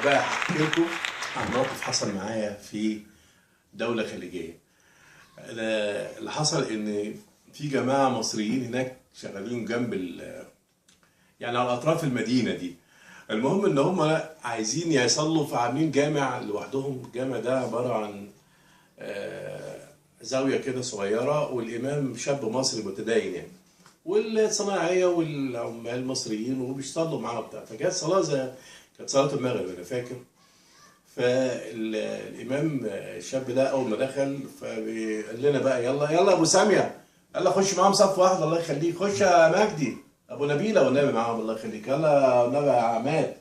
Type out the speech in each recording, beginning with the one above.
بقى هحكي لكم عن موقف حصل معايا في دولة خليجية. اللي حصل ان في جماعة مصريين هناك شغالين جنب يعني على اطراف المدينة دي. المهم ان هم عايزين يصلوا فعاملين جامع لوحدهم. الجامع ده عبارة عن زاوية كده صغيرة، والامام شاب مصري متدين يعني، والصناعية والعمال المصريين وبيصلوا معاه بتاع. فجت صلاة كانت صلاة المغرب انا فاكر. فالامام الشاب ده اول ما دخل فقال لنا بقى يلا يلا ابو ساميه، يلا خش معاهم صف واحد الله يخليك، خش يا مجدي، ابو نبيله والنبي معاهم الله يخليك، يلا النبي يا عماد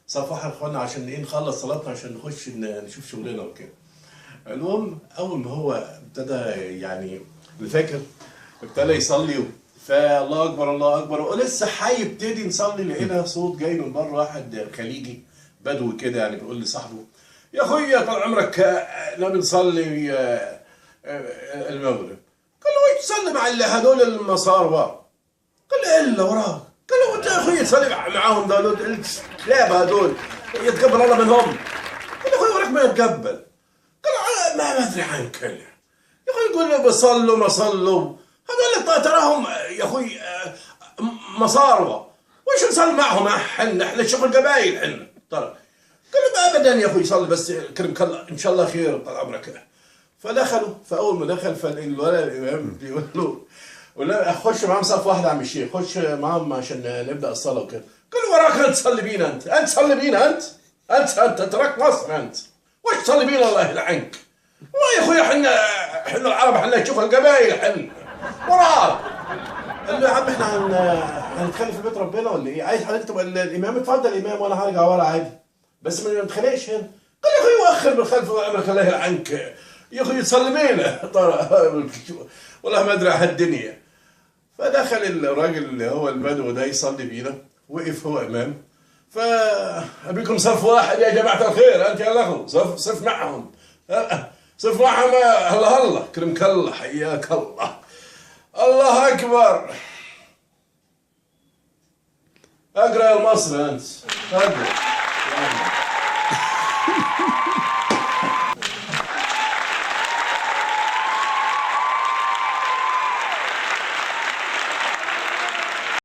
صف واحد اخوانا عشان ايه نخلص صلاتنا عشان نخش نشوف شغلنا وكده. المهم اول ما هو ابتدى يعني اللي فاكر ابتدى يصلي فالله اكبر الله اكبر، ولسه هيبتدي نصلي لقينا صوت جاي من بره، واحد خليجي بدوي كده يعني بيقول لصاحبه يا اخويا طال عمرك نبي نصلي المغرب. قال له وين تصلي مع هذول المصارى؟ قال له الا وراك. قال له انت يا اخويا تصلي معاهم دول الكلاب هذول يتقبل الله منهم؟ قال له اخويا وراك ما يتقبل. قال له ما ادري عنك يا اخوي، يقول لي بصلوا ما صلوا هذول تراهم يا اخوي مصاروة، وش نصلي معهم احنا شغل قبايل احنا ترى. قال له ابدا يا اخوي صلي بس كرمك الله ان شاء الله خير طال عمرك. فدخلوا، فاول ما دخل فالولد الامام بيقول له ولا خش معاهم صف واحد يا عم الشيخ، خش معاهم عشان نبدا الصلاه وكده. قال له وراك انت تصلي بينا، انت تصلي بينا، انت تراك مصر انت، وش تصلي بينا الله يلعنك؟ يا اخوي احنا العرب احنا نشوف القبائل احنا وراك. قال له يا عم احنا هنتخلي في بيت ربنا ولا ايه؟ عايز حضرتك تبقى الامام؟ اتفضل الامام وانا هرجع ورا عادي، بس ما نتخانقش هنا. قال يا اخوي وخر بالخلف امرك الله يلعنك، يا اخوي تصلي بينا والله ما ادري على الدنيا. فدخل الراجل اللي هو البدو ده يصلي بينا، وقف هو امام، فابيكم صف واحد يا جماعه الخير، انت يا اخو صف معهم، صف معهم الله الله كرمك الله حياك الله، الله اكبر. اقرا يا المصري انت اقرا.